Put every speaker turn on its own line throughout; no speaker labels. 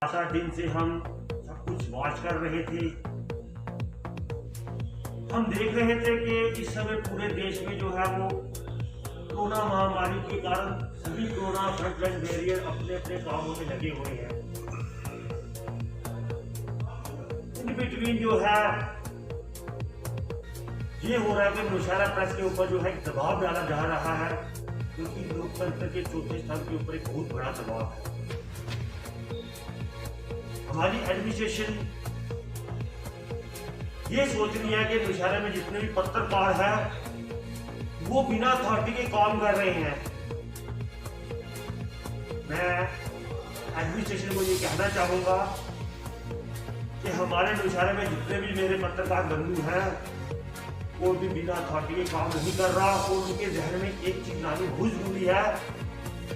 7 दिन से हम सब कुछ वॉच कर रहे थे। हम देख रहे थे कि इस समय पूरे देश में जो है वो कोरोना महामारी के कारण सभी कोरोना फ्रंटलाइन वॉरियर अपने अपने कामों में लगे हुए हैं। इन बिटवीन जो है ये हो रहा है कि नौशहरा प्रेस के ऊपर जो है दबाव डाला जा रहा है, क्योंकि लोकतंत्र के चौथे स्तंभ के ऊपर एक बहुत बड़ा दबाव है। हमारी एडमिनिस्ट्रेशन ये सोच रही है कि नौशहरा में जितने भी पत्रकार हैं वो बिना अथॉरिटी के काम कर रहे हैं। मैं एडमिनिस्ट्रेशन को ये कहना चाहूंगा कि हमारे नौशहरा में जितने भी मेरे पत्रकार बंधु हैं वो भी बिना अथॉरिटी के काम नहीं कर रहा, और उनके जहन में एक चीज लानी बहुत जरूरी है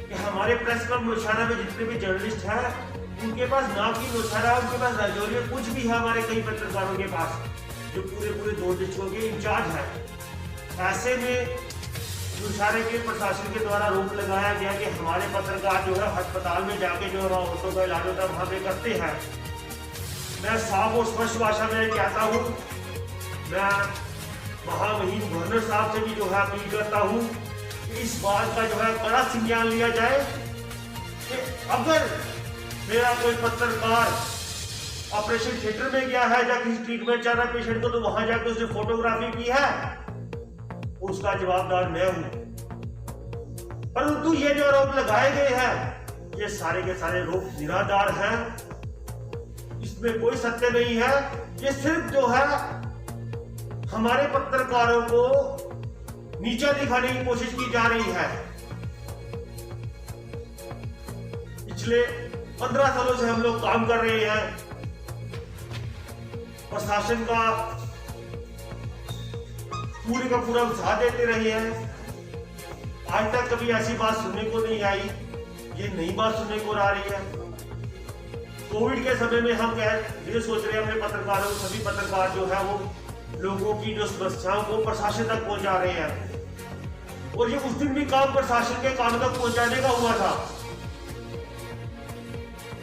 कि हमारे प्रेस क्लब नौशहरा में जितने भी जर्नलिस्ट हैं उनके पास ना कि नौशहरा, उनके पास राजौरी में कुछ भी है। हमारे कई पत्रकारों के पास जो पूरे 2 डिस्ट्रिक्टों के इंचार्ज है। ऐसे में नौशहरा के प्रशासन के द्वारा रोक लगाया गया कि हमारे पत्रकार जो है अस्पताल में जाके जो औरतों का इलाज होता है वहां पे करते हैं। मैं साफ और स्पष्ट भाषा में कहता हूँ, मैं महामहिम गवर्नर साहब से भी जो है अपील करता हूँ कि इस बात का जो है कड़ा संज्ञान लिया जाए कि अगर मेरा कोई पत्रकार ऑपरेशन थिएटर में गया है या किसी ट्रीटमेंट चल रहा है पेशेंट को, तो वहां जाकर उसने फोटोग्राफी की है, उसका जवाबदार मैं हूं। परंतु ये जो आरोप लगाए गए हैं ये सारे के सारे आरोप निराधार हैं, इसमें कोई सत्य नहीं है। ये सिर्फ जो है हमारे पत्रकारों को नीचा दिखाने की कोशिश की जा रही है। पिछले 15 सालों से हम लोग काम कर रहे हैं, प्रशासन का पूरे का पूरा साथ देते रहे हैं। आज तक कभी ऐसी बात सुनने को नहीं आई, ये नई बात सुनने को आ रही है। कोविड के समय में हम ये सोच रहे हैं अपने पत्रकारों को, सभी पत्रकार जो है वो लोगों की जो समस्याओं को प्रशासन तक पहुंचा रहे हैं, और ये उस दिन भी काम प्रशासन के काम तक पहुंचाने का हुआ था।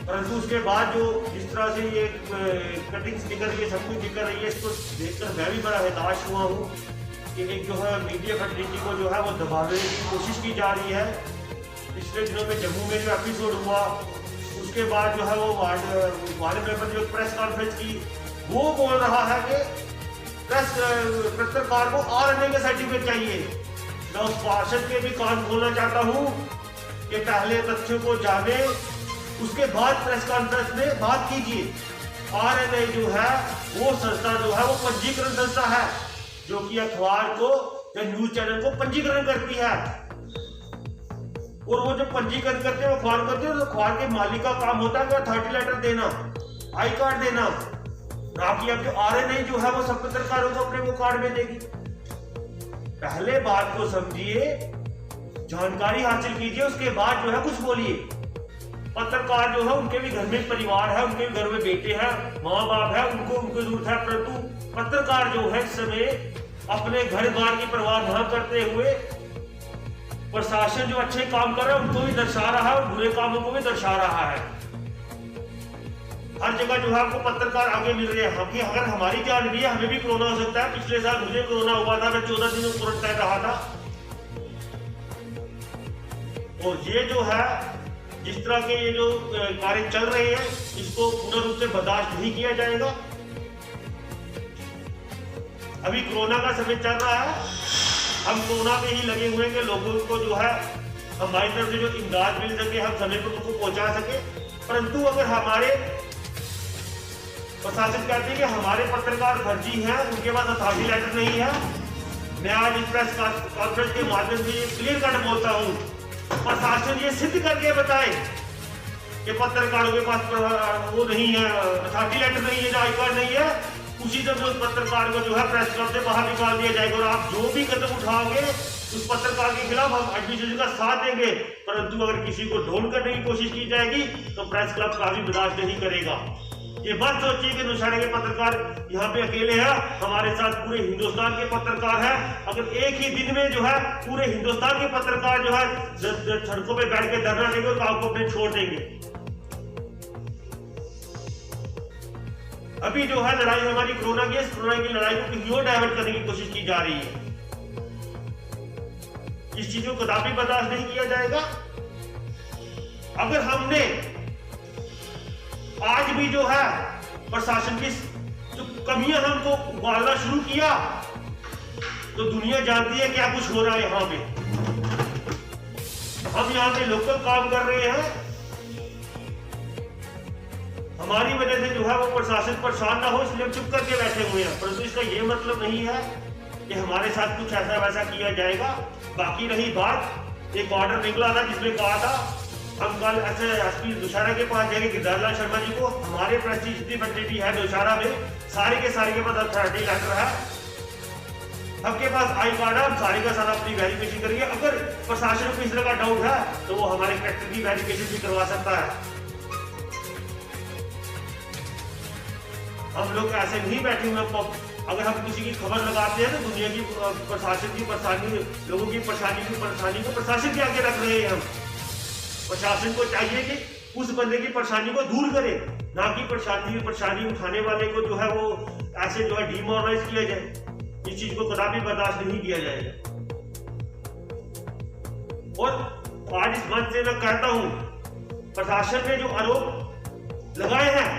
परंतु उसके बाद जो जिस तरह से ये कटिंग्स निकल रही है, सब कुछ निकल रही है, इसको देखकर मैं भी बड़ा हताश हुआ हूँ कि एक जो है मीडिया फैसिलिटी को जो है वो दबाने की कोशिश की जा रही है। पिछले दिनों में जम्मू में जो एपिसोड हुआ उसके बाद जो है वो वार्ड मेंबर जो प्रेस कॉन्फ्रेंस की वो बोल रहा है कि पत्रकार को RNA का सर्टिफिकेट चाहिए। मैं उस पार्षद के भी कान खोलना चाहता हूँ कि पहले तथ्यों को जाने, उसके बाद प्रेस कॉन्फ्रेंस में बात कीजिए। RNA जो है वो संस्था जो है वो पंजीकरण संस्था है, जो कि अखबार को या न्यूज चैनल को पंजीकरण करती है, और वो जो पंजीकरण करते हैं अखबार करते हैं, तो अखबार के मालिक का काम होता है अथॉरिटी लेटर देना, आई कार्ड देना, ना कि अब जो RNA जो है वो सब पत्रकारों को अपने वो कार्ड में देगी। पहले बात को समझिए, जानकारी हासिल कीजिए, उसके बाद जो है कुछ बोलिए। पत्रकार जो है उनके भी घर में परिवार है, उनके भी घर में बेटे हैं, माँ बाप है, उनको उनकी जरूरत है। परंतु पत्रकार जो है इस समय अपने घर बार की परवाह न करते हुए प्रशासन जो अच्छे काम कर रहा है उनको भी दर्शा रहा है और बुरे कामों को भी दर्शा रहा है। हर जगह जो है आपको पत्रकार आगे मिल रहे हैं। अगर हमारी जान भी है, हमें भी कोरोना हो सकता है। पिछले साल मुझे कोरोना हुआ था, मैं 14 दिन क्वारंटाइन रहा था। और ये जो है जिस तरह के ये जो कार्य चल रहे हैं इसको पूर्ण रूप से बर्दाश्त नहीं किया जाएगा। अभी कोरोना का समय चल रहा है, हम कोरोना में ही लगे हुए हैं कि लोगों को जो है हमारी तरफ से जो इमदाद मिल सके, हम समय पर उनको पहुंचा सके। परंतु अगर हमारे प्रशासन कहते हैं कि हमारे पत्रकार फर्जी हैं, उनके पास अथॉरिटी लेटर नहीं है, मैं आज इस प्रेस कॉन्फ्रेंस के माध्यम से ये क्लियर कट बोलता हूँ, प्रशासन ये सिद्ध करके बताए कि पत्रकारों के पास वो नहीं है, अथॉरिटी लेटर नहीं है, आई कार्ड नहीं है, उसी समय उस पत्रकार को जो है प्रेस क्लब से बाहर निकाल दिया जाएगा। और आप जो भी कदम उठाओगे उस पत्रकार के खिलाफ हम एडमिनिस्ट्रेशन का साथ देंगे। परंतु अगर किसी को ढोल करने की कोशिश की जाएगी तो प्रेस क्लब का भी बर्दाश्त नहीं करेगा। ये बात सोचिए कि नौशहरा के पत्रकार यहाँ पे अकेले हैं, हमारे साथ पूरे हिंदुस्तान के पत्रकार हैं। अगर एक ही दिन में जो है पूरे हिंदुस्तान के पत्रकार जो है सड़कों पे बैठ के धरना देंगे तो आपको अपने छोड़ देंगे। अभी जो है लड़ाई हमारी कोरोना की लड़ाई को कहीं और डाइवर्ट करने की कोशिश की जा रही है। इस चीज को कदापि बर्दाश्त नहीं किया जाएगा। अगर हमने आज भी जो है प्रशासन की जो कमियां हमको उगाड़ना शुरू किया तो दुनिया जानती है क्या कुछ हो रहा है। यहाँ पे हम यहाँ पे लोकल काम कर रहे हैं, हमारी वजह से जो है वो प्रशासन परेशान ना हो इसलिए हम चुप करके बैठे हुए हैं। परंतु इसका ये मतलब नहीं है कि हमारे साथ कुछ ऐसा वैसा किया जाएगा। बाकी रही बात, एक ऑर्डर निकला था जिसमें कहा था हम कल ऐसे एसपी नौशहरा के पास जाएंगे गिरधारीलाल शर्मा जी को। हमारे प्रेस जितनी बच्चे भी है नौशहरा में सारे के पास अथॉरिटी लेटर है, सबके पास आई कार्ड है, हम सारे का सारा अपनी वेरिफिकेशन करेंगे। अगर प्रशासन को इस तरह का डाउट है तो वो हमारे कलेक्टर की वेरिफिकेशन भी करवा सकता है। हम लोग ऐसे नहीं बैठे हुए। अगर हम किसी की खबर लगाते हैं तो दुनिया की प्रशासन की परेशानी, लोगों की परेशानी को प्रशासन के आगे रख रहे हैं हम। प्रशासन को चाहिए कि उस बंदे की परेशानी को दूर करे, ना कि परेशानी उठाने वाले को जो है वो ऐसे जो है डिमोरलाइज किया जाए। इस चीज को कदापि बर्दाश्त नहीं किया जाएगा। और आज इस मंच से मैं कहता हूं, प्रशासन ने जो आरोप लगाए हैं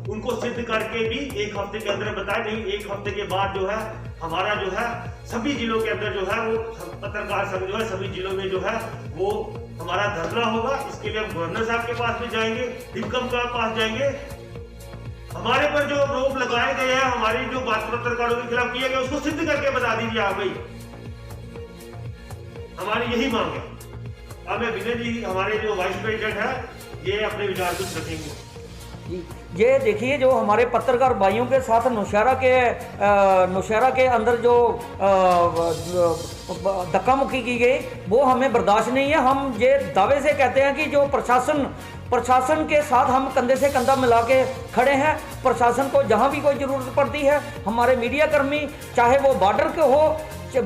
उनको सिद्ध करके भी एक हफ्ते के अंदर बताए। नहीं, एक हफ्ते के बाद जो है हमारा जो है सभी जिलों के अंदर जो है वो पत्रकार संघ जो है सभी जिलों में जो है वो हमारा धरना होगा। इसके लिए हम गवर्नर साहब के पास भी जाएंगे, डिप्कम के पास जाएंगे। हमारे पर जो आरोप लगाए गए हैं, हमारी जो बात पत्रकारों के खिलाफ किया गया उसको सिद्ध करके बता दीजिए आप भाई। हमारी यही मांग है। अब मैं विनय जी हमारे जो वाइस प्रेसिडेंट है ये अपने विचार कुछ रखेंगे।
ये देखिए जो हमारे पत्रकार भाइयों के साथ नौशहरा के अंदर जो धक्का मुक्की की गई वो हमें बर्दाश्त नहीं है। हम ये दावे से कहते हैं कि जो प्रशासन के साथ हम कंधे से कंधा मिला के खड़े हैं। प्रशासन को जहां भी कोई ज़रूरत पड़ती है, हमारे मीडिया कर्मी चाहे वो बॉर्डर के हो,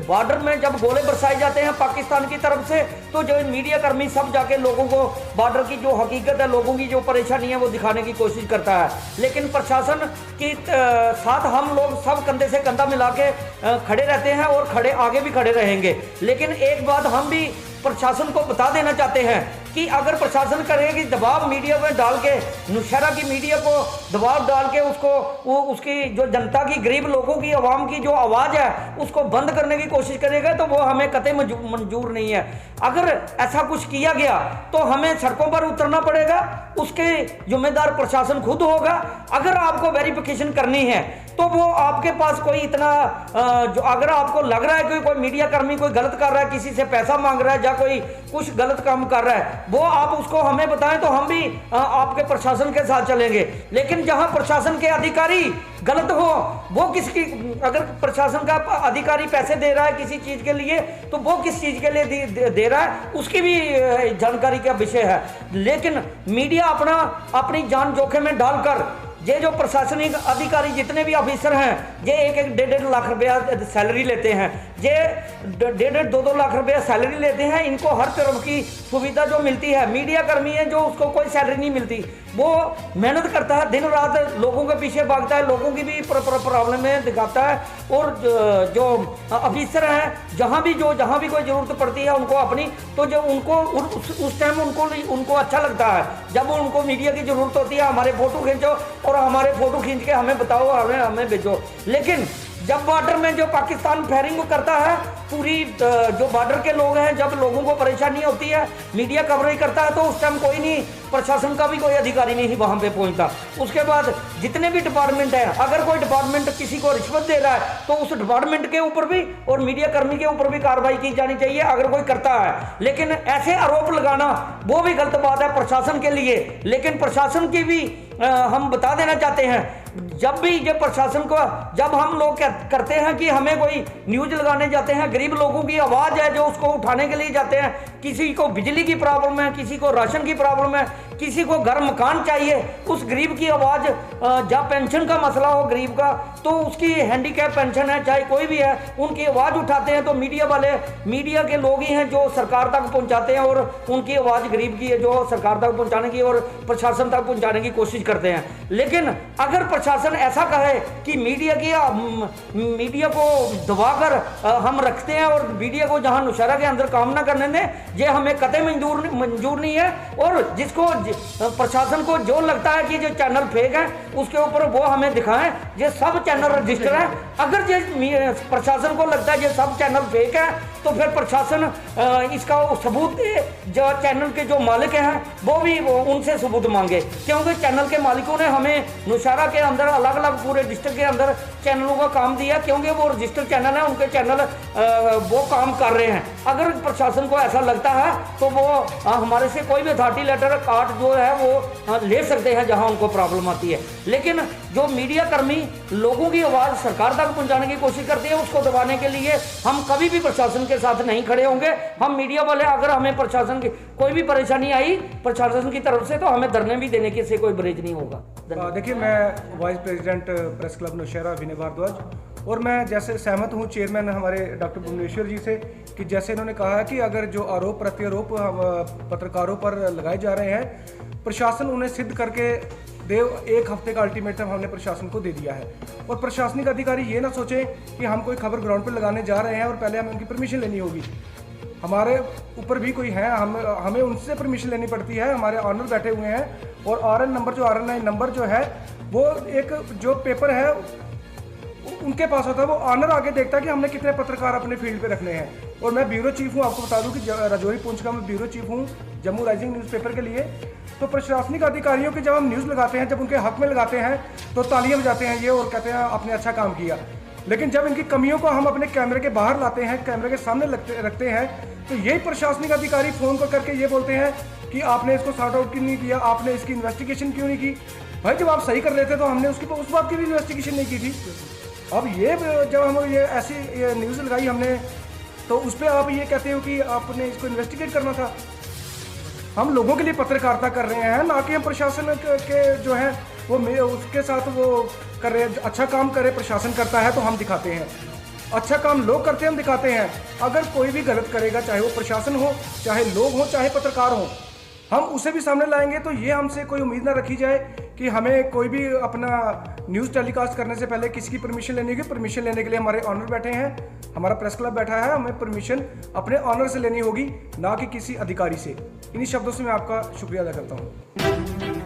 बॉर्डर में जब गोले बरसाए जाते हैं पाकिस्तान की तरफ से तो जो मीडिया कर्मी सब जाके लोगों को बॉर्डर की जो हकीकत है, लोगों की जो परेशानी है वो दिखाने की कोशिश करता है। लेकिन प्रशासन के साथ हम लोग सब कंधे से कंधा मिला के खड़े रहते हैं और आगे भी खड़े रहेंगे। लेकिन एक बात हम भी प्रशासन को बता देना चाहते हैं कि अगर प्रशासन करेगी दबाव मीडिया में डाल के, नौशहरा की मीडिया को दबाव डाल के उसकी जो जनता की, गरीब लोगों की, आवाम की जो आवाज़ है उसको बंद करने की कोशिश करेगा तो वो हमें कतई मंजूर नहीं है। अगर ऐसा कुछ किया गया तो हमें सड़कों पर उतरना पड़ेगा, उसके जिम्मेदार प्रशासन खुद होगा। अगर आपको वेरिफिकेशन करनी है तो वो आपके पास कोई इतना जो अगर आपको लग रहा है कि कोई मीडिया कर्मी कोई गलत कर रहा है, किसी से पैसा मांग रहा है या कोई कुछ गलत काम कर रहा है, वो आप उसको हमें बताएं तो हम भी आपके प्रशासन के साथ चलेंगे। लेकिन जहां प्रशासन के अधिकारी गलत हो, वो किसकी, अगर प्रशासन का अधिकारी पैसे दे रहा है किसी चीज के लिए तो वो किस चीज के लिए दे रहा है उसकी भी जानकारी का विषय है। लेकिन मीडिया अपनी जान जोखिम में डालकर ये जो प्रशासनिक अधिकारी जितने भी ऑफिसर हैं ये 1-1 लाख रुपया सैलरी लेते हैं, ये 1.5-2 लाख रुपया सैलरी लेते हैं। इनको हर तरफ की सुविधा जो मिलती है, मीडिया कर्मी है जो उसको कोई सैलरी नहीं मिलती, वो मेहनत करता है, दिन रात लोगों के पीछे भागता है, लोगों की भी प्रॉब्लम में दिखाता है। और जो ऑफिसर हैं जहाँ भी कोई ज़रूरत पड़ती है उनको अपनी, तो जो उनको उस टाइम उनको अच्छा लगता है जब उनको मीडिया की ज़रूरत होती है, हमारे फ़ोटो खींचो और हमारे फ़ोटो खींच के हमें बताओ, हमें भेजो। लेकिन जब बॉर्डर में जो पाकिस्तान फायरिंग करता है, पूरी जो बॉर्डर के लोग हैं, जब लोगों को परेशानी होती है, मीडिया कवरेज करता है तो उस टाइम कोई नहीं, प्रशासन का भी कोई अधिकारी नहीं वहाँ पे पहुँचता। उसके बाद जितने भी डिपार्टमेंट हैं, अगर कोई डिपार्टमेंट किसी को रिश्वत दे रहा है तो उस डिपार्टमेंट के ऊपर भी और मीडिया कर्मी के ऊपर भी कार्रवाई की जानी चाहिए अगर कोई करता है। लेकिन ऐसे आरोप लगाना वो भी गलत बात है प्रशासन के लिए। लेकिन प्रशासन की भी हम बता देना चाहते हैं, जब भी ये प्रशासन को, जब हम लोग करते हैं कि हमें कोई न्यूज लगाने जाते हैं, गरीब लोगों की आवाज़ है जो उसको उठाने के लिए जाते हैं, किसी को बिजली की प्रॉब्लम है, किसी को राशन की प्रॉब्लम है, किसी को घर मकान चाहिए, उस गरीब की आवाज़, जब पेंशन का मसला हो गरीब का, तो उसकी हैंडीकैप पेंशन है, चाहे कोई भी है, उनकी आवाज़ उठाते हैं तो मीडिया वाले, मीडिया के लोग ही हैं जो सरकार तक पहुंचाते हैं और उनकी आवाज़ गरीब की है जो सरकार तक पहुंचाने की और प्रशासन तक पहुंचाने की कोशिश करते हैं। लेकिन अगर प्रशासन ऐसा कहे कि मीडिया को दबाकर हम रखते हैं और मीडिया को जहां नौशहरा के अंदर काम ना करने दें, ये हमें कतई मंजूर नहीं है। और जिसको प्रशासन को जो लगता है कि जो चैनल फेक है उसके ऊपर वो हमें दिखाएं, ये सब चैनल रजिस्टर है। अगर ये प्रशासन को लगता है ये सब चैनल फेक है तो फिर प्रशासन इसका सबूत दे, जो चैनल के जो मालिक हैं वो भी उनसे सबूत मांगे, क्योंकि चैनल के मालिकों ने हमें नौशहरा के अंदर अलग अलग पूरे डिस्ट्रिक्ट के अंदर चैनलों का काम दिया, क्योंकि वो रजिस्टर्ड चैनल है, उनके चैनल वो काम कर रहे हैं। अगर प्रशासन को ऐसा लगता है तो वो हमारे से कोई भी अथॉरिटी लेटर कार्ड जो है वो ले सकते हैं जहां उनको प्रॉब्लम आती है। लेकिन जो मीडिया कर्मी लोगों की आवाज़ सरकार तक पहुंचाने की कोशिश करते हैं, उसको दबाने के लिए हम कभी भी प्रशासन के साथ नहीं खड़े होंगे। हम मीडिया वाले, अगर हमें प्रशासन की कोई भी परेशानी आई प्रशासन की तरफ से, तो हमें धरने भी देने के से कोई बरेज नहीं होगा।
देखिए, मैं vice president press club Naushera Vinay Bhardwaj, और मैं जैसे सहमत हूँ चेयरमैन हमारे डॉक्टर भुवनेश्वर जी से कि जैसे इन्होंने कहा है कि अगर जो आरोप प्रत्यारोप पत्रकारों पर लगाए जा रहे हैं, प्रशासन उन्हें सिद्ध करके दे। 1 हफ्ते का अल्टीमेटम हमने प्रशासन को दे दिया है और प्रशासनिक अधिकारी ये ना सोचें कि हम कोई खबर ग्राउंड पर लगाने जा रहे हैं और पहले हमें उनकी परमिशन लेनी होगी। हमारे ऊपर भी कोई है, हमें उनसे परमिशन लेनी पड़ती है। हमारे ऑनर बैठे हुए हैं और RN नंबर जो RNI नंबर जो है वो एक जो पेपर है उनके पास होता है, वो ऑनर आगे देखता है कि हमने कितने पत्रकार अपने फील्ड पे रखने हैं। और मैं ब्यूरो चीफ हूँ, आपको बता दूं कि राजौरी पुंछ का मैं ब्यूरो चीफ हूँ जम्मू राइजिंग न्यूज़पेपर के लिए। तो प्रशासनिक अधिकारियों की जब हम न्यूज़ लगाते हैं, जब उनके हक में लगाते हैं तो तालियां बजाते हैं ये और कहते हैं आपने अच्छा काम किया। लेकिन जब इनकी कमियों को हम अपने कैमरे के बाहर लाते हैं, कैमरे के सामने रखते हैं, तो यही प्रशासनिक अधिकारी फ़ोन करके ये बोलते हैं कि आपने इसको सॉर्ट आउट क्यों नहीं किया, आपने इसकी इन्वेस्टिगेशन क्यों नहीं की। भाई, जब आप सही कर रहे थे तो हमने उसकी उस बात की भी इन्वेस्टिगेशन नहीं की थी। अब ये जब हम ये ऐसी न्यूज़ लगाई हमने, तो उस पर आप ये कहते हो कि आपने इसको इन्वेस्टिगेट करना था। हम लोगों के लिए पत्रकारिता कर रहे हैं, ना कि हम प्रशासन के जो है वो उसके साथ वो कर रहे हैं। अच्छा काम करे प्रशासन करता है तो हम दिखाते हैं, अच्छा काम लोग करते हैं हम दिखाते हैं। अगर कोई भी गलत करेगा, चाहे वो प्रशासन हो, चाहे लोग हो, चाहे पत्रकार हो, हम उसे भी सामने लाएंगे। तो ये हमसे कोई उम्मीद ना रखी जाए कि हमें कोई भी अपना न्यूज़ टेलीकास्ट करने से पहले किसी की परमिशन लेनी होगी। परमिशन लेने के लिए हमारे ऑनर बैठे हैं, हमारा प्रेस क्लब बैठा है, हमें परमिशन अपने ऑनर से लेनी होगी, ना कि किसी अधिकारी से। इन्हीं शब्दों से मैं आपका शुक्रिया अदा करता हूँ।